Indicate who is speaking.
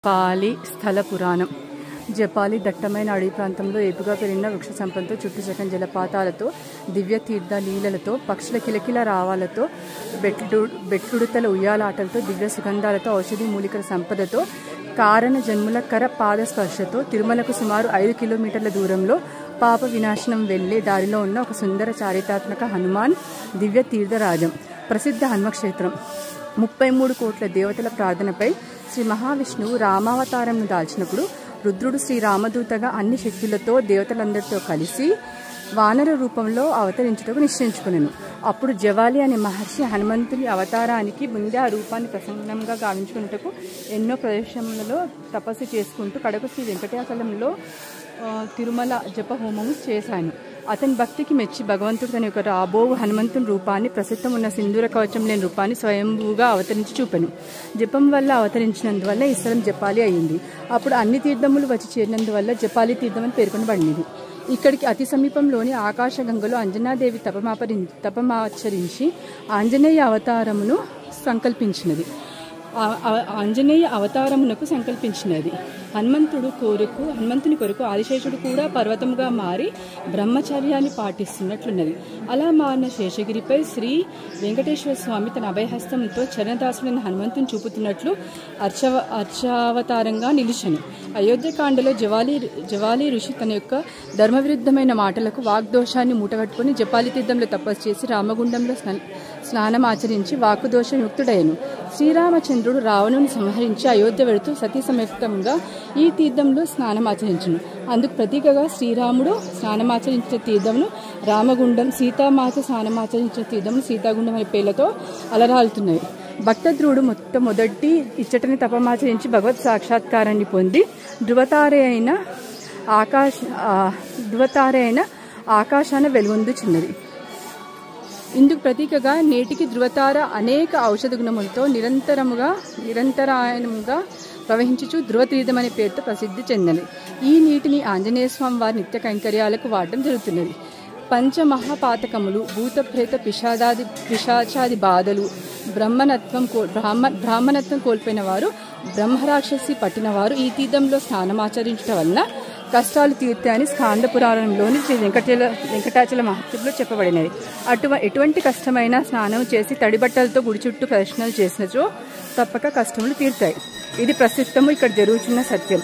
Speaker 1: పాలి స్థల పురాణం. జపాలి దట్టమైన అడవి ప్రాంతంలో ఏపుగా పెరిగిన వృక్ష సంపదతో, చుట్టుచక్కని జలపాతాలతో, దివ్య తీర్థ లీలలతో, పక్షుల కిలకిల రావాలతో, బెట్లుడుతల ఉయ్యాలాటలతో, దివ్య సుగంధాలతో, ఔషధి మూలికల సంపదతో, కారణ జన్ముల కర పాద స్పర్శతో తిరుమలకు సుమారు 5 కిలోమీటర్ల దూరంలో పాప వినాశనం వెళ్లే దారిలో ఉన్న ఒక సుందర చారిత్రాత్మక హనుమాన్ దివ్య తీర్థరాజం. ప్రసిద్ధ హనుమక్షేత్రం. 33 కోట్ల దేవతల ప్రార్థనపై శ్రీ మహావిష్ణువు రామావతారంను దాల్చినప్పుడు రుద్రుడు శ్రీరామదూతగా అన్ని శక్తులతో దేవతలందరితో కలిసి వానర రూపంలో అవతరించుటకు నిశ్చయించుకునేను. అప్పుడు జవాలి అనే మహర్షి హనుమంతుని అవతారానికి ముందే ఆ రూపాన్ని ప్రసన్నంగా గావించుకున్నటకు ఎన్నో ప్రదేశములలో తపస్సు చేసుకుంటూ కడకు శ్రీ వెంకటాచలంలో తిరుమల జప హోమము చేశాను. అతని భక్తికి మెచ్చి భగవంతుడు తన యొక్క రాబోవు హనుమంతుని రూపాన్ని, ప్రస్తుతం ఉన్న సింధూర కవచం లేని రూపాన్ని స్వయంభూగా అవతరించి చూపెను. జపం వల్ల అవతరించినందువల్ల ఈ స్థలం జపాలి అయింది. అప్పుడు అన్ని తీర్థములు వచ్చి చేరినందువల్ల జపాలి తీర్థం అని పేర్కొనబడింది. ఇక్కడికి అతి సమీపంలోని ఆకాశగంగలో అంజనాదేవి తపమాచరించి ఆంజనేయ అవతారమును సంకల్పించినది. హనుమంతుని కొరకు ఆదిశేషుడు కూడా పర్వతముగా మారి బ్రహ్మచర్యాన్ని పాటిస్తున్నట్లున్నది. అలా మారిన శేషగిరిపై శ్రీ వెంకటేశ్వర స్వామి తన అభయహస్తంతో చరణదాసుడైన హనుమంతుని చూపుతున్నట్లు అర్చావతారంగా నిలిచెను. అయోధ్యకాండలో జవాలి ఋషి తన యొక్క ధర్మవిరుద్ధమైన మాటలకు వాగ్దోషాన్ని మూటగట్టుకుని జపాలి తీర్థంలో తపస్సు చేసి రామగుండంలో స్నానమాచరించి వాక్కుదోషయుక్తుడయ్యను. శ్రీరామచంద్రుడు రావణుని సంహరించి అయోధ్య వెళుతూ సతీ సమేతంగా ఈ తీర్థంలో స్నానమాచరించును. అందుకు ప్రతీకగా శ్రీరాముడు స్నానమాచరించిన తీర్థమును రామగుండం, సీతామాత స్నానమాచరించిన తీర్థమును సీతాగుండం అనే పేర్లతో అలరాలుతున్నాయి. భక్తధ్రువుడు మొట్టమొదటి ఇచ్చటని తపమాచరించి భగవత్ సాక్షాత్కారాన్ని పొంది ధృవతార అయిన ఆకాశాన వెలుగొందుచున్నది. ఇందుకు ప్రతీకగా నేటికి ధృవతార అనేక ఔషధ గుణములతో నిరంతరాయణంగా ప్రవహించుచు ధృవతీర్థం అనే పేరుతో ప్రసిద్ధి చెందినది. ఈ నీటిని ఆంజనేయ స్వామి వారి నిత్య కైంకర్యాలకు వాడటం జరుగుతున్నది. పంచమహాపాతకములు, భూత ప్రేత పిశాచాది బాధలు, బ్రాహ్మణత్వం కోల్పోయిన వారు, బ్రహ్మరాక్షసి పట్టిన వారు ఈ తీర్థంలో స్నానమాచరించడం వలన కష్టాలు తీర్తాయని స్కాంద పురాణంలోని శ్రీ వెంకటాచల మహత్యంలో చెప్పబడినది. ఎటువంటి కష్టమైనా స్నానం చేసి తడి బట్టలతో గుడి చుట్టూ ప్రదర్శనలు చేసినచో తప్పక కష్టములు తీరుతాయి. ఇది ప్రస్తుతము ఇక్కడ జరుగుతున్న సత్యం.